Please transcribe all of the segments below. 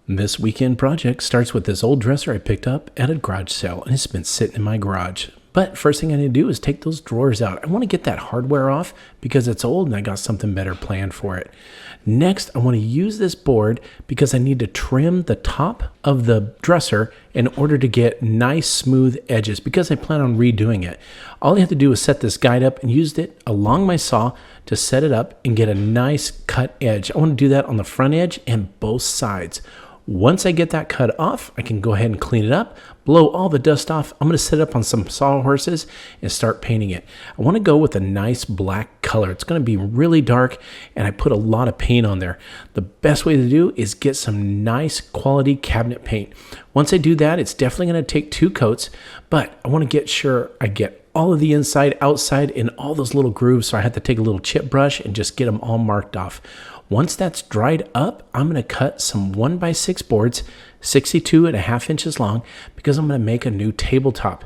This weekend project starts with this old dresser I picked up at a garage sale, and it's been sitting in my garage. But first thing I need to do is take those drawers out. I want to get that hardware off because it's old and I got something better planned for it. Next, I want to use this board because I need to trim the top of the dresser in order to get nice smooth edges because I plan on redoing it. All I have to do is set this guide up and use it along my saw to set it up and get a nice cut edge. I want to do that on the front edge and both sides. Once I get that cut off, I can go ahead and clean it up, blow all the dust off. I'm going to set it up on some sawhorses and start painting it. I want to go with a nice black color. It's going to be really dark, and I put a lot of paint on there. The best way to do is get some nice quality cabinet paint. Once I do that, it's definitely going to take 2 coats, but I want to get sure I get all of the inside, outside, and all those little grooves, so I had to take a little chip brush and just get them all marked off. Once that's dried up, I'm going to cut some 1x6 boards, 62.5 inches long, because I'm going to make a new tabletop.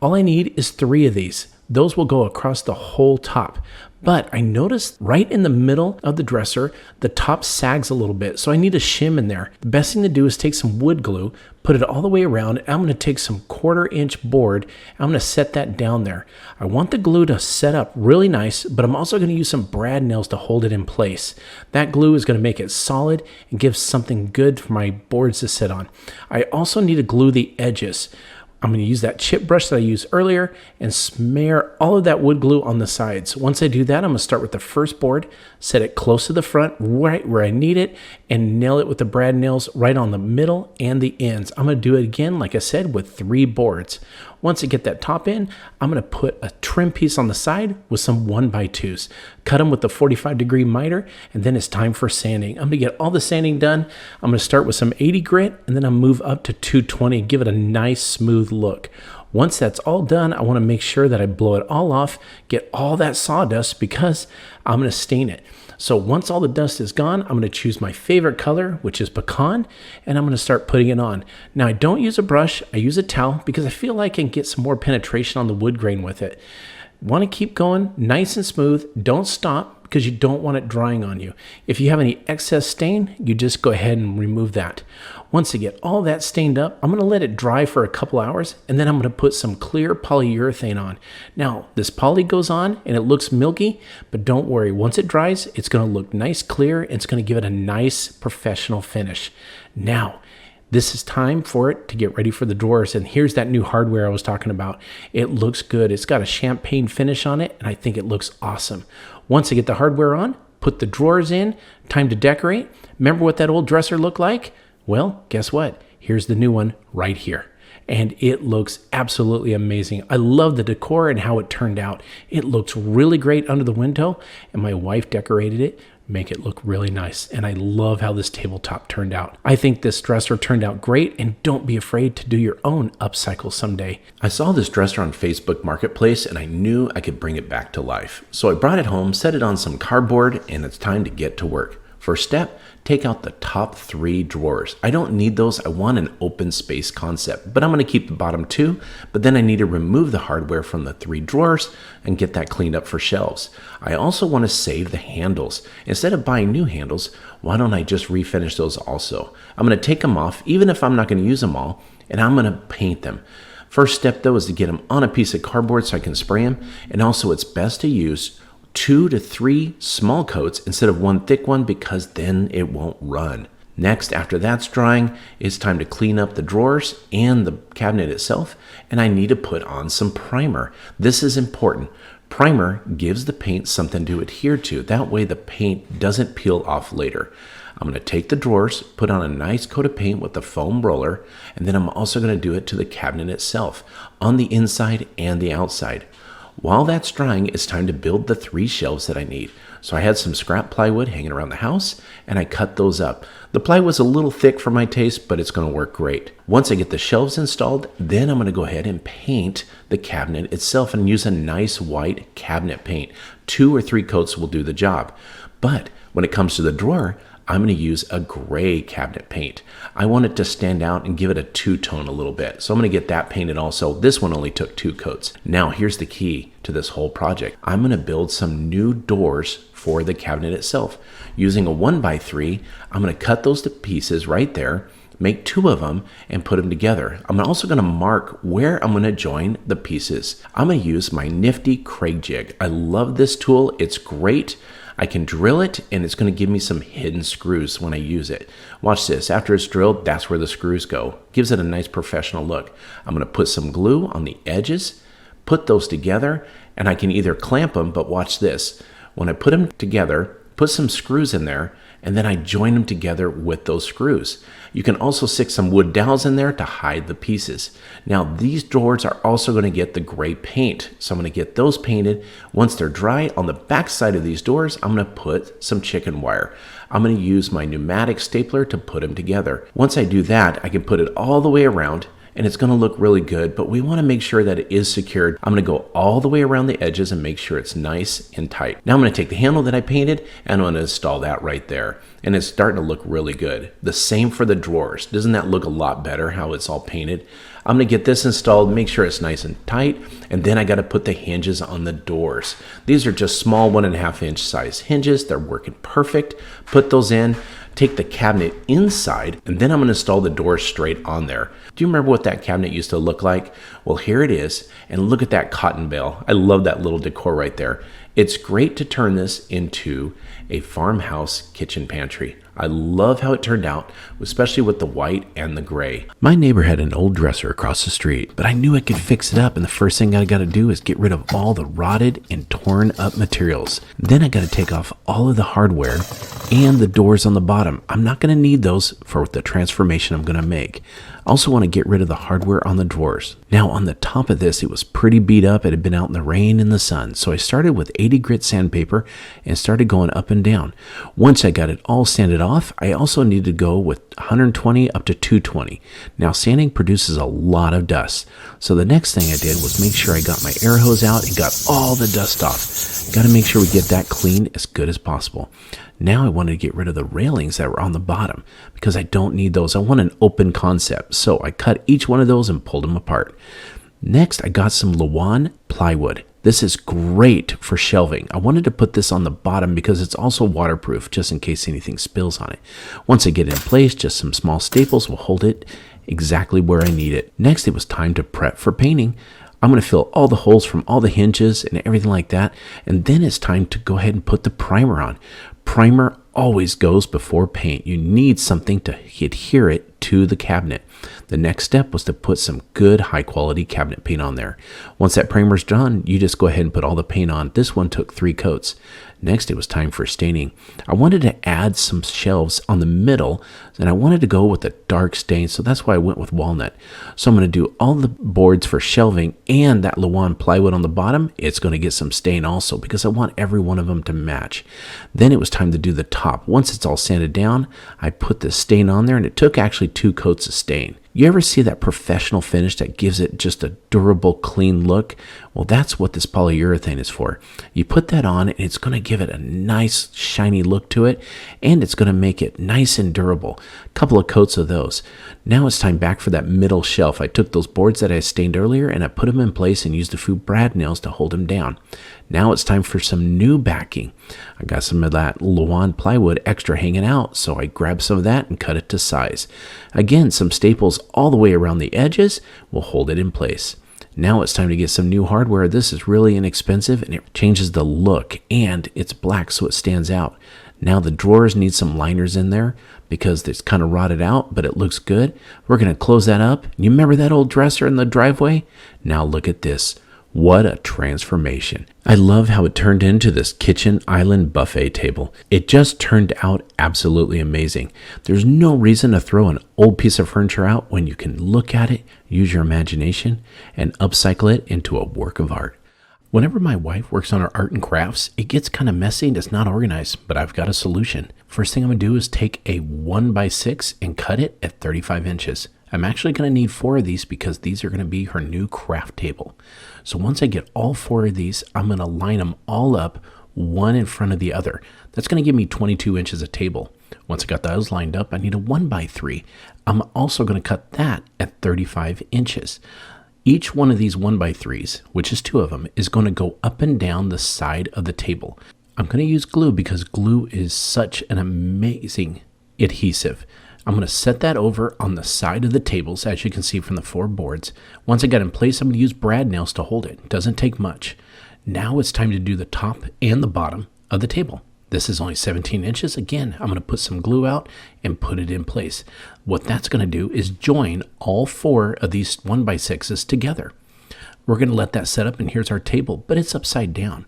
All I need is 3 of these. Those will go across the whole top. But I noticed right in the middle of the dresser, the top sags a little bit, so I need a shim in there. The best thing to do is take some wood glue, put it all the way around, and I'm going to take some 1/4 inch board, and I'm going to set that down there. I want the glue to set up really nice, but I'm also going to use some brad nails to hold it in place. That glue is going to make it solid and give something good for my boards to sit on. I also need to glue the edges. I'm going to use that chip brush that I used earlier and smear all of that wood glue on the sides. Once I do that, I'm going to start with the first board, set it close to the front, right where I need it, and nail it with the brad nails right on the middle and the ends. I'm going to do it again, like I said, with 3 boards. Once I get that top in, I'm going to put a trim piece on the side with some 1x2s. Cut them with the 45-degree miter, and then it's time for sanding. I'm going to get all the sanding done. I'm going to start with some 80 grit, and then I'll move up to 220, give it a nice smooth look. Once that's all done, I want to make sure that I blow it all off, get all that sawdust because I'm going to stain it. So once all the dust is gone, I'm going to choose my favorite color, which is pecan, and I'm going to start putting it on. Now, I don't use a brush, I use a towel because I feel like I can get some more penetration on the wood grain with it. Want to keep going nice and smooth. Don't stop because you don't want it drying on you. If you have any excess stain, you just go ahead and remove that. Once I get all that stained up, I'm going to let it dry for a couple hours, and then I'm going to put some clear polyurethane on. Now, this poly goes on and it looks milky, but don't worry. Once it dries, it's going to look nice clear, and it's going to give it a nice professional finish. Now, this is time for it to get ready for the drawers, and here's that new hardware I was talking about. It looks good. It's got a champagne finish on it, and I think it looks awesome. Once I get the hardware on, put the drawers in, time to decorate. Remember what that old dresser looked like? Well, guess what? Here's the new one right here. And it looks absolutely amazing. I love the decor and how it turned out. It looks really great under the window, and my wife decorated it, make it look really nice. And I love how this tabletop turned out. I think this dresser turned out great, and don't be afraid to do your own upcycle someday. I saw this dresser on Facebook Marketplace, and I knew I could bring it back to life. So I brought it home, set it on some cardboard, and it's time to get to work. First step, take out the top 3 drawers. I don't need those. I want an open space concept, but I'm going to keep the bottom 2, but then I need to remove the hardware from the 3 drawers and get that cleaned up for shelves. I also want to save the handles. Instead of buying new handles, why don't I just refinish those also? I'm going to take them off, even if I'm not going to use them all, and I'm going to paint them. First step though is to get them on a piece of cardboard so I can spray them, and also it's best to use 2 to 3 small coats instead of 1 thick one because then it won't run. Next, after that's drying, it's time to clean up the drawers and the cabinet itself, and I need to put on some primer. This is important. Primer gives the paint something to adhere to. That way the paint doesn't peel off later. I'm going to take the drawers, put on a nice coat of paint with a foam roller, and then I'm also going to do it to the cabinet itself, on the inside and the outside. While that's drying, it's time to build the 3 shelves that I need. So I had some scrap plywood hanging around the house, and I cut those up. The plywood was a little thick for my taste, but it's going to work great. Once I get the shelves installed, then I'm going to go ahead and paint the cabinet itself and use a nice white cabinet paint. 2 or 3 coats will do the job. But when it comes to the drawer, I'm going to use a gray cabinet paint. I want it to stand out and give it a two-tone a little bit. So I'm going to get that painted also. This one only took 2 coats. Now here's the key to this whole project. I'm going to build some new doors for the cabinet itself. Using a 1x3, I'm going to cut those to pieces right there, make 2 of them, and put them together. I'm also going to mark where I'm going to join the pieces. I'm going to use my nifty Craig jig. I love this tool. It's great. I can drill it, and it's going to give me some hidden screws when I use it. Watch this. After it's drilled, that's where the screws go. Gives it a nice professional look. I'm going to put some glue on the edges, put those together, and I can either clamp them, but watch this. When I put them together, put some screws in there, and then I join them together with those screws. You can also stick some wood dowels in there to hide the pieces. Now these doors are also going to get the gray paint, so I'm going to get those painted. Once they're dry, on the back side of these doors, I'm going to put some chicken wire. I'm going to use my pneumatic stapler to put them together. Once I do that, I can put it all the way around, and it's going to look really good, but we want to make sure that it is secured. I'm going to go all the way around the edges and make sure it's nice and tight. Now I'm going to take the handle that I painted and I'm going to install that right there. And it's starting to look really good. The same for the drawers. Doesn't that look a lot better how it's all painted? I'm going to get this installed, make sure it's nice and tight, and then I got to put the hinges on the doors. These are just small 1.5 inch size hinges. They're working perfect. Put those in. Take the cabinet inside, and then I'm going to install the doors straight on there. Do you remember what that cabinet used to look like? Well, here it is, and look at that cotton bale. I love that little decor right there. It's great to turn this into a farmhouse kitchen pantry. I love how it turned out, especially with the white and the gray. My neighbor had an old dresser across the street, but I knew I could fix it up, and the first thing I got to do is get rid of all the rotted and torn up materials. Then I got to take off all of the hardware and the doors on the bottom. I'm not going to need those for the transformation I'm going to make. I also want to get rid of the hardware on the drawers. Now on the top of this, it was pretty beat up. It had been out in the rain and the sun. So I started with 80 grit sandpaper and started going up and down. Once I got it all sanded off, I also needed to go with 120 up to 220. Now sanding produces a lot of dust. So the next thing I did was make sure I got my air hose out and got all the dust off. Got to make sure we get that clean as good as possible. Now I wanted to get rid of the railings that were on the bottom because I don't need those. I want an open concept. So I cut each one of those and pulled them apart. Next, I got some Lawan plywood. This is great for shelving. I wanted to put this on the bottom because it's also waterproof just in case anything spills on it. Once I get it in place, just some small staples will hold it exactly where I need it. Next, it was time to prep for painting. I'm going to fill all the holes from all the hinges and everything like that. And then it's time to go ahead and put the primer on. Primer always goes before paint. You need something to adhere it to the cabinet. The next step was to put some good high quality cabinet paint on there. Once that primer's done, you just go ahead and put all the paint on. This one took 3 coats. Next, it was time for staining. I wanted to add some shelves on the middle, and I wanted to go with a dark stain, so that's why I went with walnut. So I'm going to do all the boards for shelving and that Lawan plywood on the bottom. It's going to get some stain also because I want every one of them to match. Then it was time to do the top. Once it's all sanded down, I put the stain on there, and it took actually 2 coats of stain. You ever see that professional finish that gives it just a durable, clean look? Well, that's what this polyurethane is for. You put that on, and it's going to give it a nice, shiny look to it, and it's going to make it nice and durable. A couple of coats of those. Now it's time back for that middle shelf. I took those boards that I stained earlier, and I put them in place and used a few brad nails to hold them down. Now it's time for some new backing. I got some of that Lawan plywood extra hanging out, so I grabbed some of that and cut it to size. Again, some staples all the way around the edges will hold it in place. Now it's time to get some new hardware. This is really inexpensive, and it changes the look, and it's black so it stands out. Now the drawers need some liners in there because it's kind of rotted out, but it looks good. We're going to close that up. You remember that old dresser in the driveway? Now look at this. What a transformation. I love how it turned into this kitchen island buffet table. It just turned out absolutely amazing. There's no reason to throw an old piece of furniture out when you can look at it, use your imagination, and upcycle it into a work of art. Whenever my wife works on her art and crafts, it gets kind of messy and it's not organized, but I've got a solution. First thing I'm going to do is take a 1x6 and cut it at 35 inches. I'm actually going to need 4 of these because these are going to be her new craft table. So once I get all 4 of these, I'm going to line them all up, one in front of the other. That's going to give me 22 inches of table. Once I got those lined up, I need a 1x3. I'm also going to cut that at 35 inches. Each one of these 1x3s, which is 2 of them, is going to go up and down the side of the table. I'm going to use glue because glue is such an amazing adhesive. I'm going to set that over on the side of the tables, as you can see from the 4 boards. Once I got in place, I'm going to use brad nails to hold it. Doesn't take much. Now it's time to do the top and the bottom of the table. This is only 17 inches. Again, I'm going to put some glue out and put it in place. What that's going to do is join all 4 of these 1x6s together. We're going to let that set up, and here's our table, but it's upside down.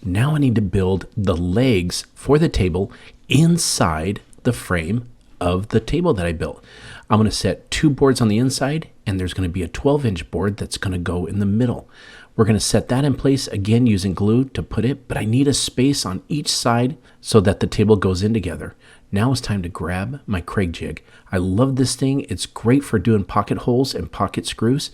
Now I need to build the legs for the table inside the frame of the table that I built. I'm going to set 2 boards on the inside, and there's going to be a 12-inch board that's going to go in the middle. We're going to set that in place, again using glue to put it, but I need a space on each side so that the table goes in together. Now it's time to grab my Kreg jig. I love this thing. It's great for doing pocket holes and pocket screws.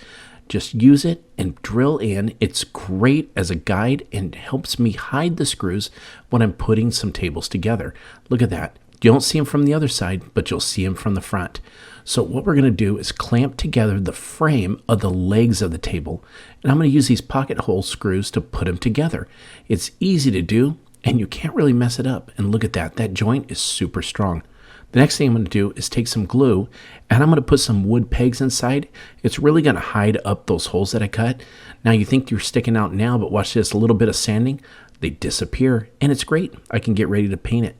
Just use it and drill in. It's great as a guide and helps me hide the screws when I'm putting some tables together. Look at that. You don't see them from the other side, but you'll see them from the front. So what we're going to do is clamp together the frame of the legs of the table, and I'm going to use these pocket hole screws to put them together. It's easy to do, and you can't really mess it up. And look at that. That joint is super strong. The next thing I'm going to do is take some glue, and I'm going to put some wood pegs inside. It's really going to hide up those holes that I cut. Now you think you're sticking out now, but watch this. A little bit of sanding, they disappear, and it's great. I can get ready to paint it.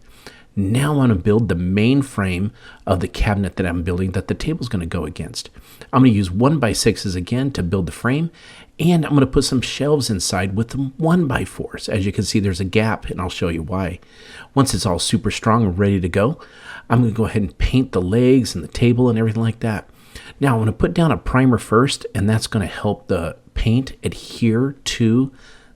Now I want to build the main frame of the cabinet that I'm building that the table's going to go against. I'm going to use 1x6s again to build the frame, and I'm going to put some shelves inside with them 1x4s. As you can see, there's a gap, and I'll show you why. Once it's all super strong and ready to go, I'm going to go ahead and paint the legs and the table and everything like that. Now I'm going to put down a primer first, and that's going to help the paint adhere to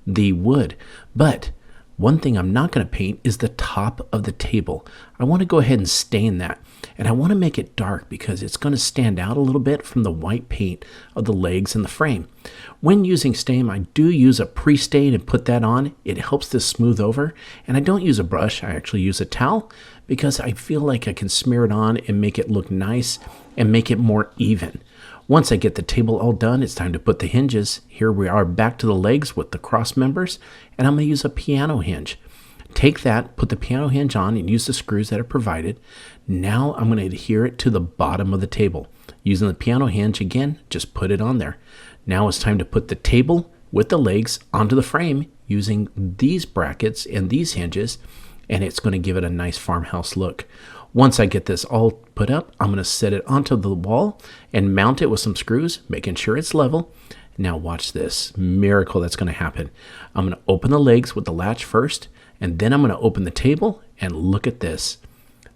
the wood. But one thing I'm not going to paint is the top of the table. I want to go ahead and stain that. And I want to make it dark because it's going to stand out a little bit from the white paint of the legs and the frame. When using stain, I do use a pre-stain and put that on. It helps this smooth over. And I don't use a brush. I actually use a towel because I feel like I can smear it on and make it look nice and make it more even. Once I get the table all done, it's time to put the hinges. Here we are back to the legs with the cross members, and I'm going to use a piano hinge. Take that, put the piano hinge on, and use the screws that are provided. Now I'm going to adhere it to the bottom of the table. Using the piano hinge again, just put it on there. Now it's time to put the table with the legs onto the frame using these brackets and these hinges, and it's going to give it a nice farmhouse look. Once I get this all put up, I'm going to set it onto the wall and mount it with some screws, making sure it's level. Now watch this miracle that's going to happen. I'm going to open the legs with the latch first, and then I'm going to open the table, and look at this.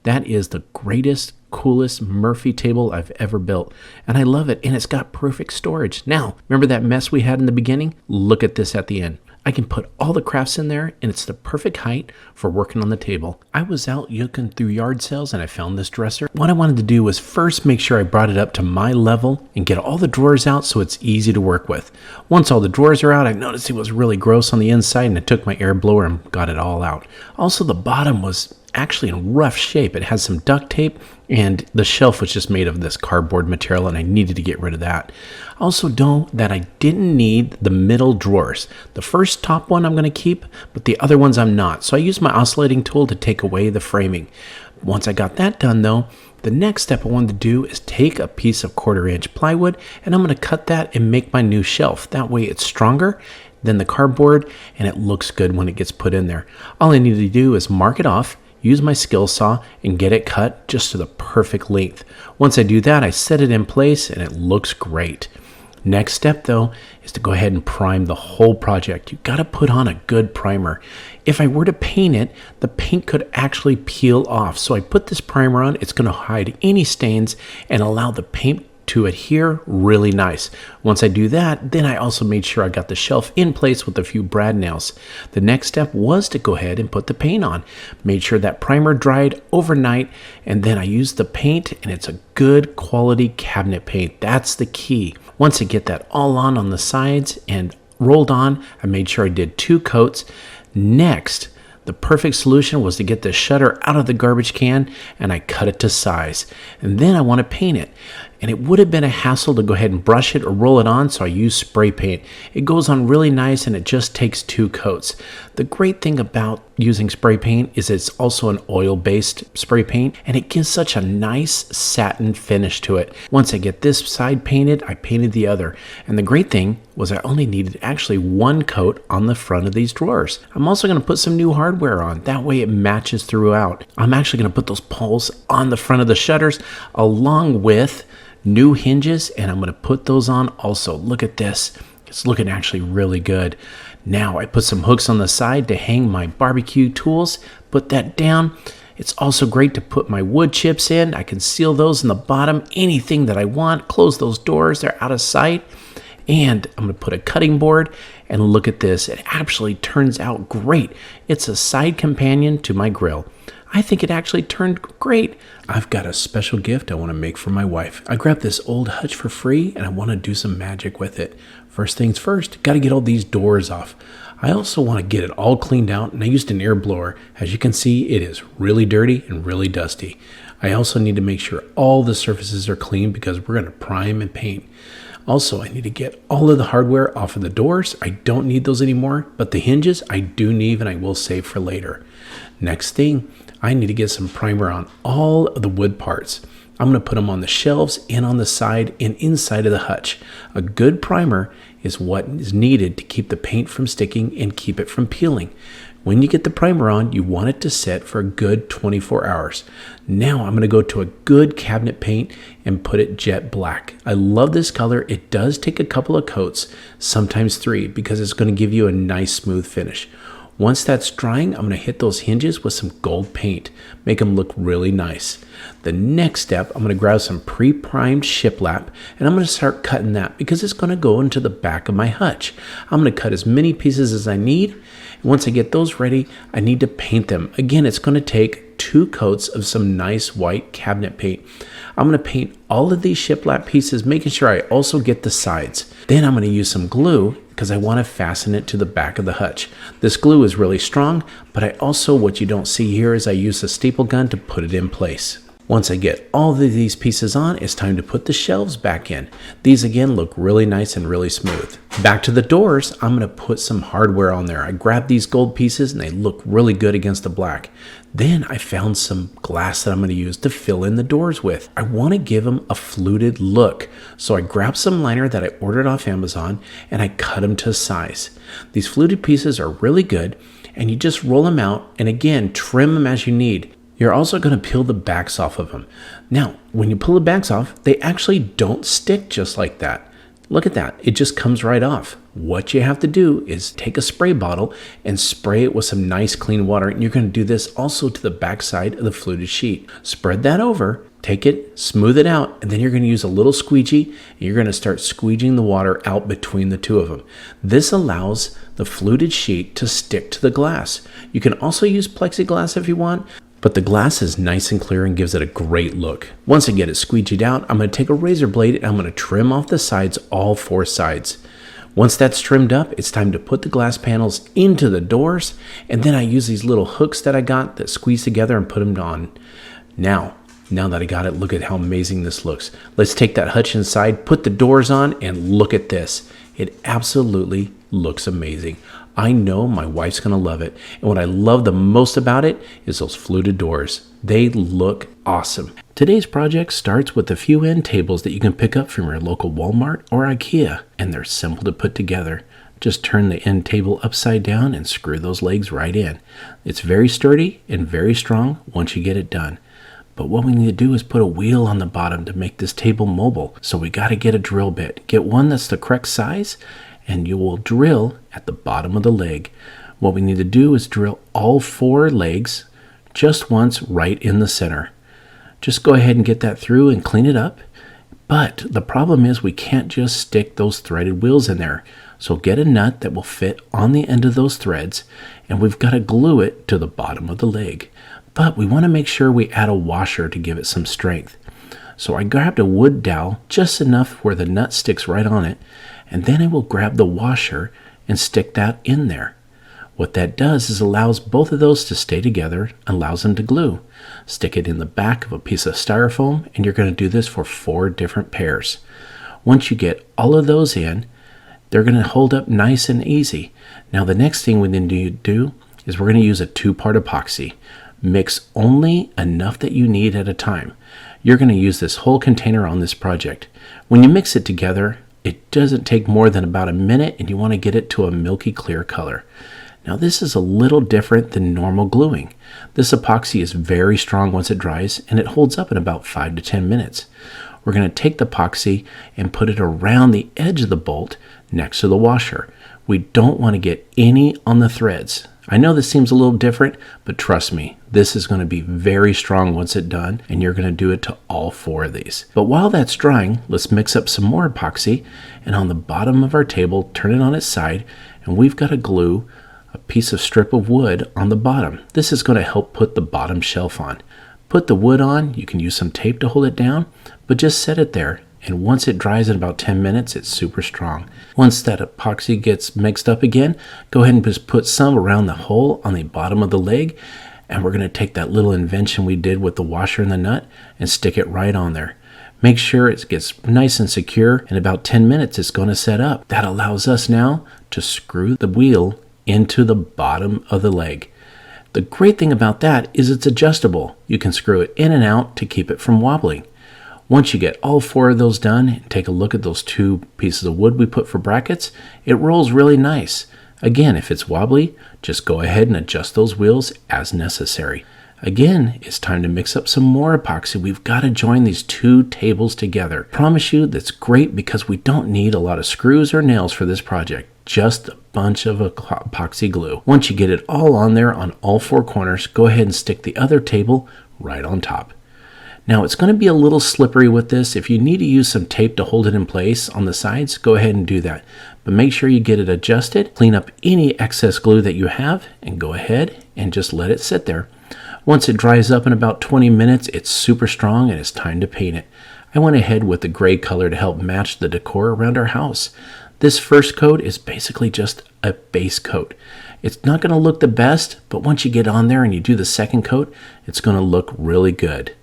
That is the greatest, coolest Murphy table I've ever built, and I love it, and it's got perfect storage. Now, remember that mess we had in the beginning? Look at this at the end. I can put all the crafts in there, and it's the perfect height for working on the table. I was out looking through yard sales, and I found this dresser. What I wanted to do was first make sure I brought it up to my level and get all the drawers out so it's easy to work with. Once all the drawers are out, I noticed it was really gross on the inside, and I took my air blower and got it all out. Also, the bottom was actually in rough shape. It had some duct tape, and the shelf was just made of this cardboard material, and I needed to get rid of that. Also know that I didn't need the middle drawers. The first top one I'm going to keep, but the other ones I'm not. So I used my oscillating tool to take away the framing. Once I got that done though, the next step I wanted to do is take a piece of 1/4-inch plywood, and I'm going to cut that and make my new shelf. That way it's stronger than the cardboard, and it looks good when it gets put in there. All I need to do is mark it off, use my skill saw, and get it cut just to the perfect length. Once I do that, I set it in place, and it looks great. Next step though is to go ahead and prime the whole project. You've got to put on a good primer. If I were to paint it, the paint could actually peel off. So I put this primer on. It's going to hide any stains and allow the paint to adhere really nice. Once I do that, then I also made sure I got the shelf in place with a few brad nails. The next step was to go ahead and put the paint on. Made sure that primer dried overnight, and then I used the paint, and it's a good quality cabinet paint. That's the key. Once I get that all on the sides and rolled on, I made sure I did 2 coats. Next, The perfect solution was to get the shutter out of the garbage can, and I cut it to size. And then I want to paint it. And it would have been a hassle to go ahead and brush it or roll it on, so I use spray paint. It goes on really nice, and it just takes 2 coats. The great thing about using spray paint is it's also an oil-based spray paint, and it gives such a nice satin finish to it. Once I get this side painted, I painted the other. And the great thing was I only needed actually 1 coat on the front of these drawers. I'm also going to put some new hardware on. That way it matches throughout. I'm actually going to put those poles on the front of the shutters along with new hinges, and I'm going to put those on also. Look at this. It's looking actually really good. Now I put some hooks on the side to hang my barbecue tools. Put that down. It's also great to put my wood chips in. I can seal those in the bottom. Anything that I want. Close those doors. They're out of sight. And I'm going to put a cutting board, and look at this. It actually turns out great. It's a side companion to my grill. I think it actually turned great. I've got a special gift I want to make for my wife. I grabbed this old hutch for free, and I want to do some magic with it. First things first, got to get all these doors off. I also want to get it all cleaned out, and I used an air blower. As you can see, it is really dirty and really dusty. I also need to make sure all the surfaces are clean because we're going to prime and paint. Also, I need to get all of the hardware off of the doors. I don't need those anymore, but the hinges I do need, and I will save for later. Next thing, I need to get some primer on all of the wood parts. I'm going to put them on the shelves and on the side and inside of the hutch. A good primer is what is needed to keep the paint from sticking and keep it from peeling. When you get the primer on, you want it to set for a good 24 hours. Now I'm going to go to a good cabinet paint and put it jet black. I love this color. It does take a couple of coats, sometimes 3, because it's going to give you a nice smooth finish. Once that's drying, I'm going to hit those hinges with some gold paint, make them look really nice. The next step, I'm going to grab some pre-primed shiplap, and I'm going to start cutting that because it's going to go into the back of my hutch. I'm going to cut as many pieces as I need. Once I get those ready, I need to paint them. Again, it's going to take 2 coats of some nice white cabinet paint. I'm going to paint all of these shiplap pieces, making sure I also get the sides. Then I'm going to use some glue because I want to fasten it to the back of the hutch. This glue is really strong, but I also, what you don't see here is I use a staple gun to put it in place. Once I get all of these pieces on, it's time to put the shelves back in. These again look really nice and really smooth. Back to the doors, I'm going to put some hardware on there. I grabbed these gold pieces and they look really good against the black. Then I found some glass that I'm going to use to fill in the doors with. I want to give them a fluted look. So I grabbed some liner that I ordered off Amazon and I cut them to size. These fluted pieces are really good, and you just roll them out and again trim them as you need. You're also going to peel the backs off of them. Now, when you pull the backs off, they actually don't stick just like that. Look at that. It just comes right off. What you have to do is take a spray bottle and spray it with some nice clean water. And you're going to do this also to the back side of the fluted sheet. Spread that over, take it, smooth it out, and then you're going to use a little squeegee. And you're going to start squeegeeing the water out between the 2 of them. This allows the fluted sheet to stick to the glass. You can also use plexiglass if you want, but the glass is nice and clear and gives it a great look. Once I get it squeegeed out, I'm going to take a razor blade and I'm going to trim off the sides, all 4 sides. Once that's trimmed up, it's time to put the glass panels into the doors, and then I use these little hooks that I got that squeeze together and put them on. Now that I got it, look at how amazing this looks. Let's take that hutch inside, put the doors on, and look at this. It absolutely looks amazing. I know my wife's going to love it. And what I love the most about it is those fluted doors. They look awesome. Today's project starts with a few end tables that you can pick up from your local Walmart or IKEA, and they're simple to put together. Just turn the end table upside down and screw those legs right in. It's very sturdy and very strong once you get it done. But what we need to do is put a wheel on the bottom to make this table mobile. So we got to get a drill bit. Get one that's the correct size, and you will drill at the bottom of the leg. What we need to do is drill all 4 legs just once right in the center. Just go ahead and get that through and clean it up. But the problem is we can't just stick those threaded wheels in there. So get a nut that will fit on the end of those threads, and we've got to glue it to the bottom of the leg. But we want to make sure we add a washer to give it some strength. So I grabbed a wood dowel, just enough where the nut sticks right on it, and then I will grab the washer and stick that in there. What that does is allows both of those to stay together, allows them to glue. Stick it in the back of a piece of styrofoam, and you're going to do this for 4 different pairs. Once you get all of those in, they're going to hold up nice and easy. Now the next thing we need to do is we're going to use a 2-part epoxy. Mix only enough that you need at a time. You're going to use this whole container on this project. When you mix it together, it doesn't take more than about a minute, and you want to get it to a milky clear color. Now this is a little different than normal gluing. This epoxy is very strong once it dries, and it holds up in about 5 to 10 minutes. We're going to take the epoxy and put it around the edge of the bolt next to the washer. We don't want to get any on the threads. I know this seems a little different, but trust me, this is going to be very strong once it's done, and you're going to do it to all 4 of these. But while that's drying, let's mix up some more epoxy, and on the bottom of our table, turn it on its side, and we've got to glue a piece of strip of wood on the bottom. This is going to help put the bottom shelf on. Put the wood on, you can use some tape to hold it down, but just set it there, and once it dries in about 10 minutes, it's super strong. Once that epoxy gets mixed up again, go ahead and just put some around the hole on the bottom of the leg, and we're going to take that little invention we did with the washer and the nut and stick it right on there. Make sure it gets nice and secure. In about 10 minutes, it's going to set up. That allows us now to screw the wheel into the bottom of the leg. The great thing about that is it's adjustable. You can screw it in and out to keep it from wobbling. Once you get all 4 of those done, take a look at those 2 pieces of wood we put for brackets. It rolls really nice. Again, if it's wobbly, just go ahead and adjust those wheels as necessary. Again, it's time to mix up some more epoxy. We've got to join these 2 tables together. Promise you that's great because we don't need a lot of screws or nails for this project. Just a bunch of epoxy glue. Once you get it all on there on all 4 corners, go ahead and stick the other table right on top. Now it's going to be a little slippery with this. If you need to use some tape to hold it in place on the sides, go ahead and do that. But make sure you get it adjusted, clean up any excess glue that you have, and go ahead and just let it sit there. Once it dries up in about 20 minutes, it's super strong and it's time to paint it. I went ahead with the gray color to help match the decor around our house. This first coat is basically just a base coat. It's not going to look the best, but once you get on there and you do the second coat, it's going to look really good.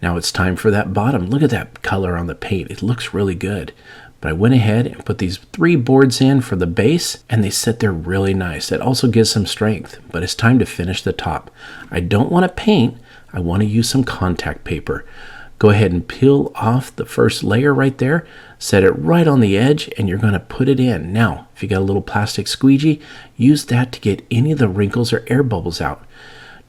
Now it's time for that bottom. Look at that color on the paint. It looks really good. But I went ahead and put these 3 boards in for the base, and they sit there really nice. It also gives some strength, but it's time to finish the top. I don't want to paint. I want to use some contact paper. Go ahead and peel off the first layer right there, set it right on the edge, and you're going to put it in. Now, if you got a little plastic squeegee, use that to get any of the wrinkles or air bubbles out.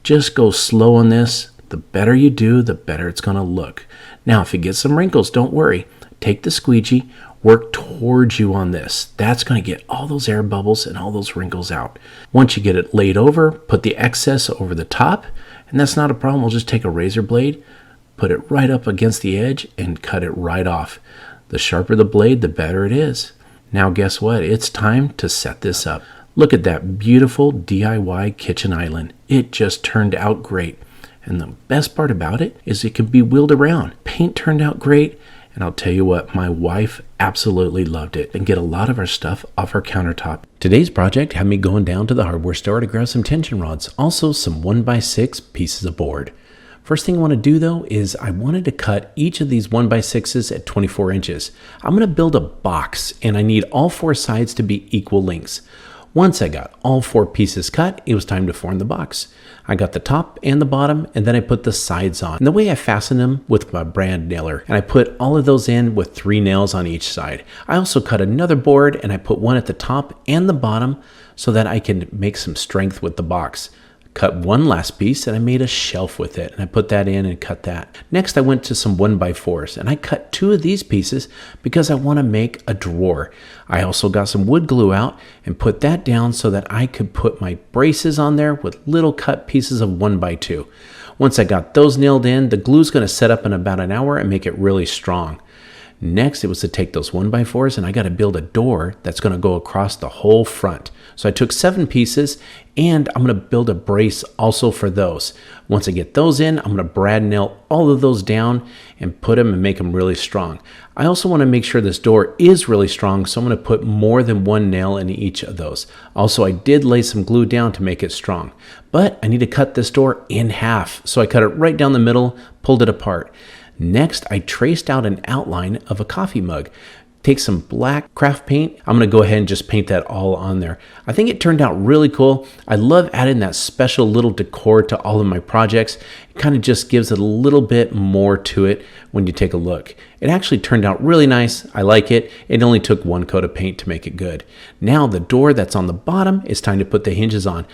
Just go slow on this. The better you do, the better it's going to look. Now, if you get some wrinkles, don't worry. Take the squeegee, work towards you on this. That's going to get all those air bubbles and all those wrinkles out. Once you get it laid over, put the excess over the top, and that's not a problem. We'll just take a razor blade, put it right up against the edge, and cut it right off. The sharper the blade, the better it is. Now guess what? It's time to set this up. Look at that beautiful DIY kitchen island. It just turned out great. And the best part about it is it can be wheeled around. Paint turned out great. And I'll tell you what, my wife absolutely loved it and get a lot of our stuff off our countertop. Today's project had me going down to the hardware store to grab some tension rods, also some 1x6 pieces of board. First thing I want to do though is I wanted to cut each of these 1x6s at 24 inches. I'm going to build a box and I need all 4 sides to be equal lengths. Once I got all 4 pieces cut, it was time to form the box. I got the top and the bottom, and then I put the sides on. And the way I fasten them with my brand nailer, and I put all of those in with 3 nails on each side. I also cut another board, and I put one at the top and the bottom so that I can make some strength with the box. Cut one last piece and I made a shelf with it, and I put that in and cut that. Next I went to some 1x4s and I cut 2 of these pieces because I want to make a drawer. I also got some wood glue out and put that down so that I could put my braces on there with little cut pieces of 1x2. Once I got those nailed in, the glue's going to set up in about an hour and make it really strong. Next, it was to take those 1x4s and I got to build a door that's going to go across the whole front. So I took 7 pieces and I'm going to build a brace also for those. Once I get those in, I'm going to brad nail all of those down and put them and make them really strong. I also want to make sure this door is really strong, so I'm going to put more than 1 nail in each of those. Also, I did lay some glue down to make it strong, but I need to cut this door in half. So I cut it right down the middle, pulled it apart. Next, I traced out an outline of a coffee mug. Take some black craft paint. I'm going to go ahead and just paint that all on there. I think it turned out really cool. I love adding that special little decor to all of my projects. It kind of just gives it a little bit more to it when you take a look. It actually turned out really nice. I like it. It only took 1 coat of paint to make it good. Now the door that's on the bottom, it's time to put the hinges on.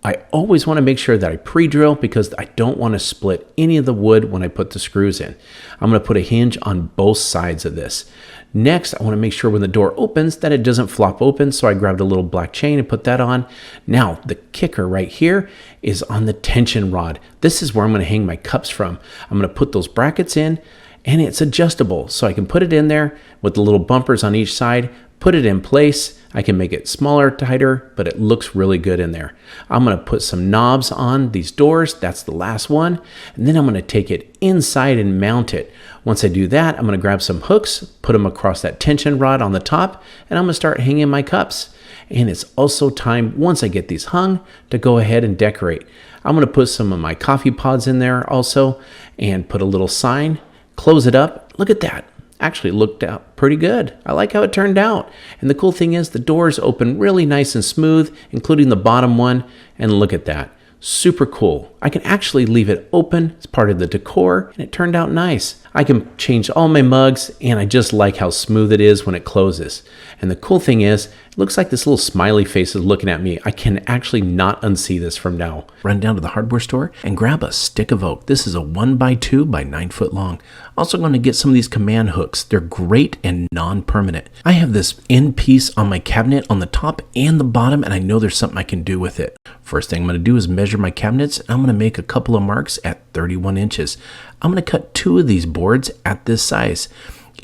I always want to make sure that I pre-drill because I don't want to split any of the wood when I put the screws in. I'm going to put a hinge on both sides of this. Next, I want to make sure when the door opens that it doesn't flop open, so I grabbed a little black chain and put that on. Now, the kicker right here is on the tension rod. This is where I'm going to hang my cups from. I'm going to put those brackets in, and it's adjustable, so I can put it in there with the little bumpers on each side, put it in place. I can make it smaller, tighter, but it looks really good in there. I'm going to put some knobs on these doors. That's the last one. And then I'm going to take it inside and mount it. Once I do that, I'm going to grab some hooks, put them across that tension rod on the top, and I'm going to start hanging my cups. And it's also time, once I get these hung, to go ahead and decorate. I'm going to put some of my coffee pods in there also and put a little sign, close it up. Look at that. Actually looked out pretty good. I like how it turned out. And the cool thing is the doors open really nice and smooth, including the bottom one. And look at that. Super cool. I can actually leave it open as part of the decor, and it turned out nice. I can change all my mugs, and I just like how smooth it is when it closes. And the cool thing is, it looks like this little smiley face is looking at me. I can actually not unsee this from now. Run down to the hardware store and grab a stick of oak. This is a 1x2 by 9 foot long. Also going to get some of these command hooks. They're great and non-permanent. I have this end piece on my cabinet on the top and the bottom, and I know there's something I can do with it. First thing I'm going to do is measure my cabinets, and I'm going to make a couple of marks at 31 inches. I'm going to cut 2 of these boards at this size.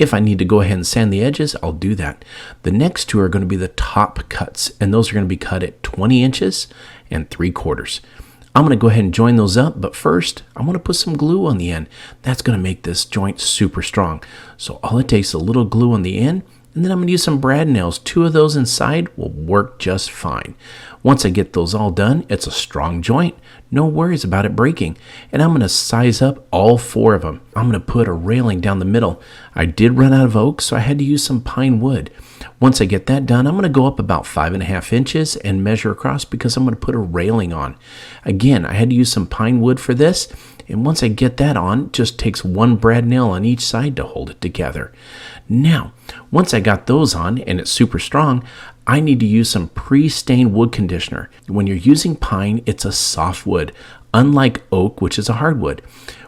If I need to go ahead and sand the edges, I'll do that. The next 2 are going to be the top cuts, and those are going to be cut at 20 inches and 3/4. I'm going to go ahead and join those up, but first, I'm going to put some glue on the end. That's going to make this joint super strong. So all it takes is a little glue on the end, and then I'm going to use some brad nails. 2 of those inside will work just fine. Once I get those all done, it's a strong joint. No worries about it breaking. And I'm going to size up all 4 of them. I'm going to put a railing down the middle. I did run out of oak, so I had to use some pine wood. Once I get that done, I'm going to go up about 5.5 inches and measure across because I'm going to put a railing on. Again, I had to use some pine wood for this. And once I get that on, it just takes 1 brad nail on each side to hold it together. Now, once I got those on and it's super strong, I need to use some pre-stained wood conditioner. When you're using pine, it's a soft wood, unlike oak, which is a hardwood.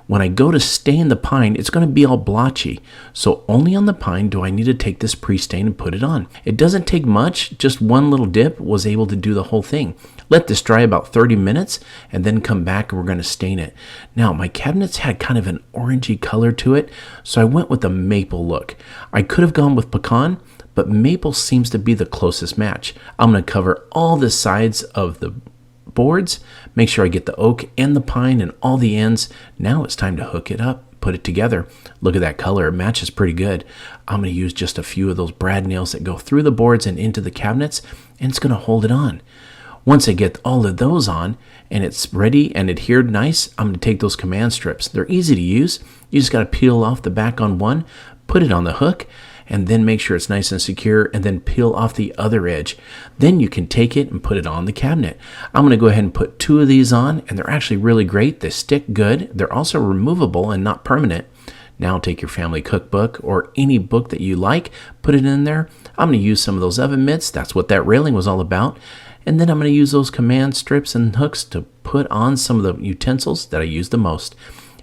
When I go to stain the pine, it's going to be all blotchy. So only on the pine do I need to take this pre-stain and put it on. It doesn't take much, just 1 little dip was able to do the whole thing. Let this dry about 30 minutes and then come back and we're going to stain it. Now, my cabinets had kind of an orangey color to it, so I went with a maple look. I could have gone with pecan, but maple seems to be the closest match. I'm going to cover all the sides of the boards, make sure I get the oak and the pine and all the ends. Now it's time to hook it up, put it together. Look at that color, it matches pretty good. I'm going to use just a few of those brad nails that go through the boards and into the cabinets, and it's going to hold it on. Once I get all of those on and it's ready and adhered nice, I'm going to take those command strips. They're easy to use. You just got to peel off the back on one, put it on the hook, and then make sure it's nice and secure, and then peel off the other edge. Then you can take it and put it on the cabinet. I'm going to go ahead and put 2 of these on, and they're actually really great. They stick good. They're also removable and not permanent. Now take your family cookbook or any book that you like, put it in there. I'm going to use some of those oven mitts. That's what that railing was all about. And then I'm going to use those command strips and hooks to put on some of the utensils that I use the most.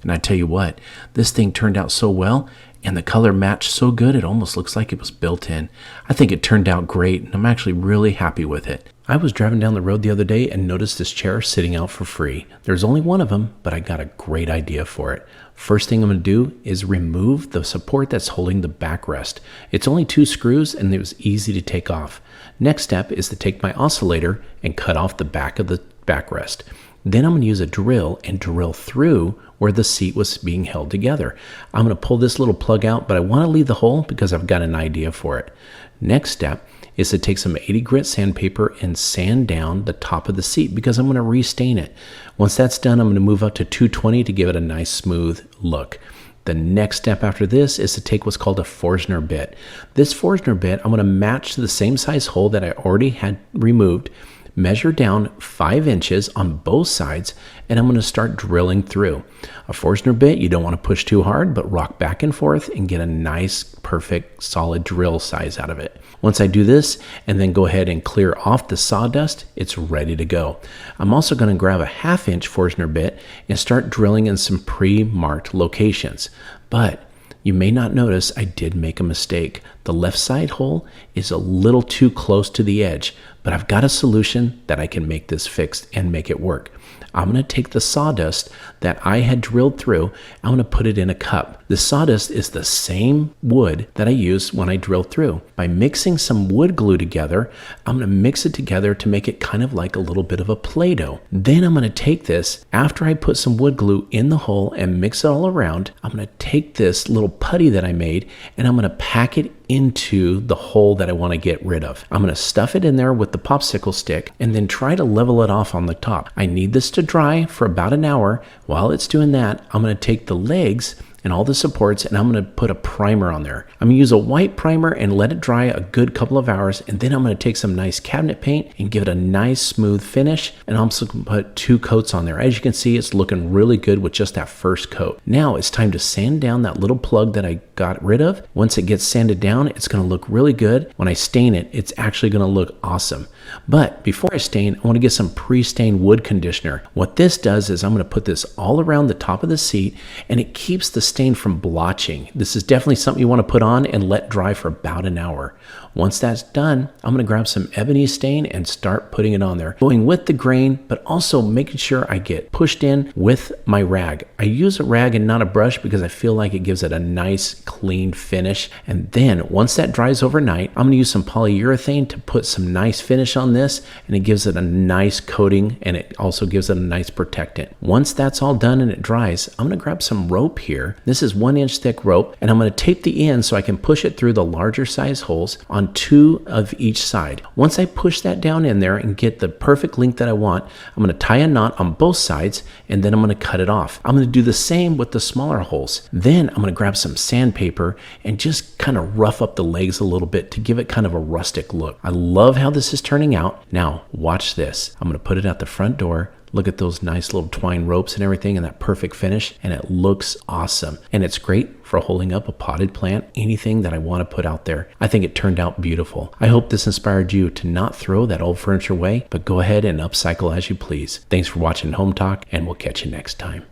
And I tell you what, this thing turned out so well, and the color matched so good, it almost looks like it was built in. I think it turned out great, and I'm actually really happy with it. I was driving down the road the other day and noticed this chair sitting out for free. There's only one of them, but I got a great idea for it. First thing I'm going to do is remove the support that's holding the backrest. It's only 2 screws and it was easy to take off. Next step is to take my oscillator and cut off the back of the backrest. Then I'm going to use a drill and drill through where the seat was being held together. I'm going to pull this little plug out, but I want to leave the hole because I've got an idea for it. Next step is to take some 80 grit sandpaper and sand down the top of the seat because I'm going to restain it. Once that's done, I'm going to move up to 220 to give it a nice smooth look. The next step after this is to take what's called a Forstner bit. This Forstner bit, I'm going to match to the same size hole that I already had removed, measure down 5 inches on both sides, and I'm going to start drilling through. A Forstner bit, you don't want to push too hard, but rock back and forth and get a nice, perfect, solid drill size out of it. Once I do this and then go ahead and clear off the sawdust, it's ready to go. I'm also going to grab a 1/2 inch Forstner bit and start drilling in some pre-marked locations. But you may not notice I did make a mistake. The left side hole is a little too close to the edge, but I've got a solution that I can make this fixed and make it work. I'm going to take the sawdust that I had drilled through, I'm going to put it in a cup. The sawdust is the same wood that I used when I drilled through. By mixing some wood glue together, I'm going to mix it together to make it kind of like a little bit of a Play-Doh. Then I'm going to take this, after I put some wood glue in the hole and mix it all around, I'm going to take this little putty that I made and I'm going to pack it into the hole that I want to get rid of. I'm going to stuff it in there with the popsicle stick and then try to level it off on the top. I need this to dry for about an hour. While it's doing that, I'm going to take the legs and all the supports and I'm going to put a primer on there. I'm going to use a white primer and let it dry a good couple of hours, and then I'm going to take some nice cabinet paint and give it a nice smooth finish, and I'm also going to put 2 coats on there. As you can see, it's looking really good with just that first coat. Now it's time to sand down that little plug that I got rid of. Once it gets sanded down, it's going to look really good. When I stain it, it's actually going to look awesome. But before I stain, I want to get some pre-stained wood conditioner. What this does is I'm going to put this all around the top of the seat and it keeps the stain from blotching. This is definitely something you want to put on and let dry for about an hour. Once that's done, I'm going to grab some ebony stain and start putting it on there, going with the grain, but also making sure I get pushed in with my rag. I use a rag and not a brush because I feel like it gives it a nice clean finish. And then once that dries overnight, I'm going to use some polyurethane to put some nice finish on this, and it gives it a nice coating and it also gives it a nice protectant. Once that's all done and it dries, I'm going to grab some rope here. This is 1 inch thick rope, and I'm going to tape the end so I can push it through the larger size holes on 2 of each side. Once I push that down in there and get the perfect length that I want, I'm going to tie a knot on both sides and then I'm going to cut it off. I'm going to do the same with the smaller holes. Then I'm going to grab some sandpaper and just kind of rough up the legs a little bit to give it kind of a rustic look. I love how this is turning out. Now watch this. I'm going to put it at the front door. Look at those nice little twine ropes and everything and that perfect finish, and it looks awesome. And it's great for holding up a potted plant, anything that I want to put out there. I think it turned out beautiful. I hope this inspired you to not throw that old furniture away, but go ahead and upcycle as you please. Thanks for watching Home Talk, and we'll catch you next time.